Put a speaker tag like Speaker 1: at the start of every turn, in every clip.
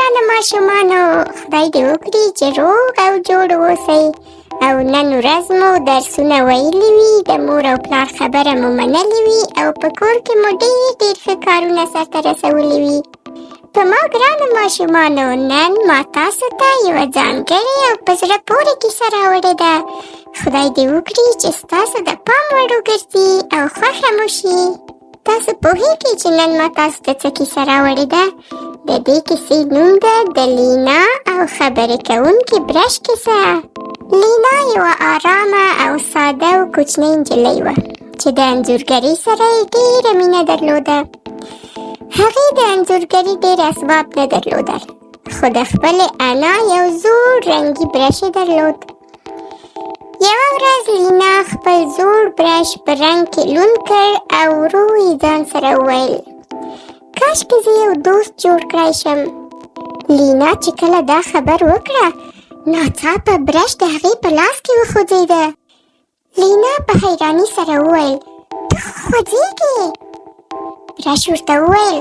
Speaker 1: ګرانو ماشومانو، خدای دې وکړي چې روغ او جوړ اوسئ. او نن ورځ مو درسونه ویلي وي، د مور او پلار خبره مو منلې وي او په کور کې مو ډېر ښه کارونه سرته رسولي وي. په ما ګرانو ماشومانو، نن ما تاسو ته یوه ځانګړې او په زړه پورې کیسه راوړې ده. خدای دې وکړي چې ستاسو د پام وړ وګرځي او خوښه مو شي. تاسو پوهېږئ چې نن ما تاسو ته څه کیسه راوړې ده؟ د دې کیسې نوم ده د لینا او خبرې کوونکې برش کیسه. لینا یوه آرامه او ساده او کوچنۍ نجلۍ وه چې د انځورګرۍ سره یې ډېره مینه درلوده. هغې د انځورګرۍ ډېر اسباب نه درلودل، خو د خپلې انا یو زوړ رنګي برش یې درلود. یوه ورځ لینا خپل زوړ برش په رنګ کې لوند کړ او ورو یې ځان سره وویل، کاشکې زه یو دوست جوړ کړی شم. لینا چې کله دا خبر وکړه، ناڅاپه برش د هغې په لاس کې وخوځېده. لینا په حیرانۍ سره وویل، ته خوځېږې؟ برش ورته وویل،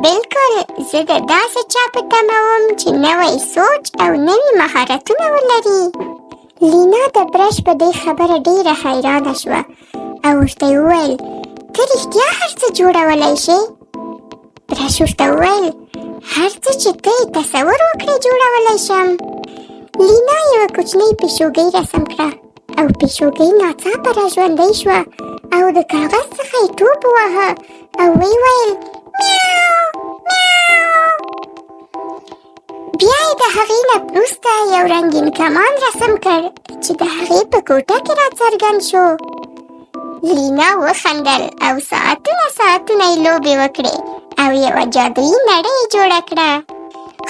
Speaker 1: بلکل، زه د داسې چا په تمه وم چې نوی سوچ او نوي مهارتونه ولري. لینا د برش په دې خبره ډېره حیرانه شوه او ورته یې وویل، ته رښتیا هر څه جوړولی شې؟ برش ورته وویل، هر څه چې ته یې تصور وکړې جوړولی شم. لینا یوه کوچنۍ پیشوګۍ رسم کړه او پیشوګۍ ناڅاپه راژوندۍ شوه او د کاغذ څخه یې ټوپ وواهه او ویې ویل، میاو میاو. بیا یې د هغې نه وروسته یو رنګین کمان رسم کړ چې د هغې په کوټه کې راڅرګند شو. لینا وخندل او ساعتونه یې لوبې وکړې او یوه جادویي نړۍ یې جوړه کړه.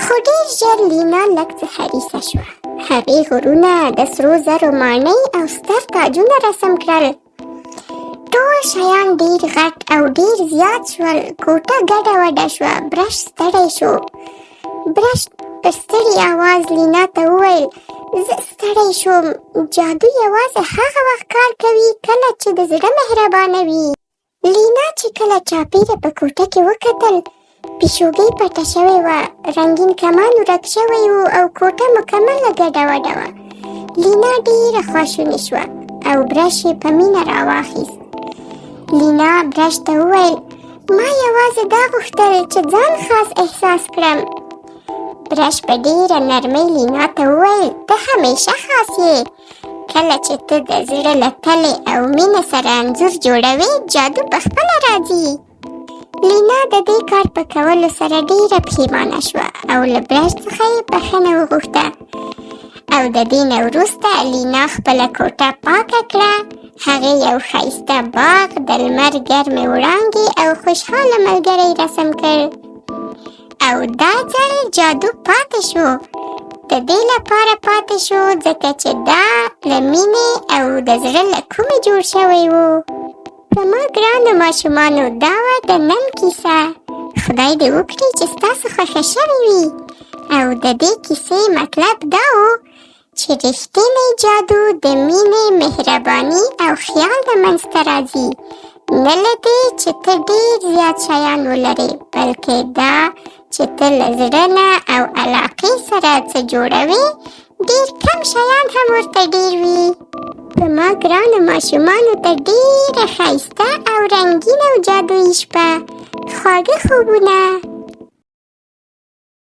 Speaker 1: خو ډېر ژر لینا لږ څه حریصه شوه. هغې غرونه، د سرو زرو ماڼۍ او ستر تاجونه رسم کړل. ټول شیان ډېر غټ او ډېر زیات شول. کوټه ګډه وډه شوه. برش ستړی شو. برش په ستړي آواز لینا ته وویل، زه ستړی شوم. جادو یوازې هغه وخت کار کوي کله چې د زړه مهربانه وي. لینا چې کله چاپېره په کوټه کې وکتل، پیشوګۍ پټه شوې وه، رنګین کمان ورک شوی و او کوټه مکمله ګډه وډه وه. لینا ډېره خواشینې شوه او برش یې په مینه راواخیست. لینا برش ته وویل، ما یوازې دا غوښتل چې ځان خاص احساس کړم. برش په ډېره نرمۍ لینا ته وویل، ته همیشه خاص یې. کله چې ته د زړه له تلې او مینې سره انځور جوړوې، جادو پخپله راځي. لینا د دې کار په کولو سره ډېره پښیمانه شوه او له برش څخه یې بښنه وغوښته. او د دې نه وروسته لینا خپله کوټه پاکه کړه. هغې یو ښایسته باغ، د لمر ګرمې وړانګې او خوشحاله ملګری رسم کړ. او دا ځل جادو پاتې شو. د دې لپاره پاتې شو ځکه چې دا له مینې او د زړه له کومې جوړ شوی و. په ما ګرانو ماشومانو، دا وه د نن کیسه. خدای دې وکړي چې ستاسو خوښه شوې وي. او د دې کیسې مطلب دا و چې رښتینی جادو د مینې، مهرباني او خیال د منځته راځي. نه له دې چې ته ډېر زیات شیان ولرې، بلکې دا چې ته له زړه نه او علاقې سره څه جوړوې، ډېر کم شیان هم ورته ډېر وي. په ما ګرانو ماشومانو ته ډېره ښایسته او رنګینه او جادویي شپه. خواږه خوبونه.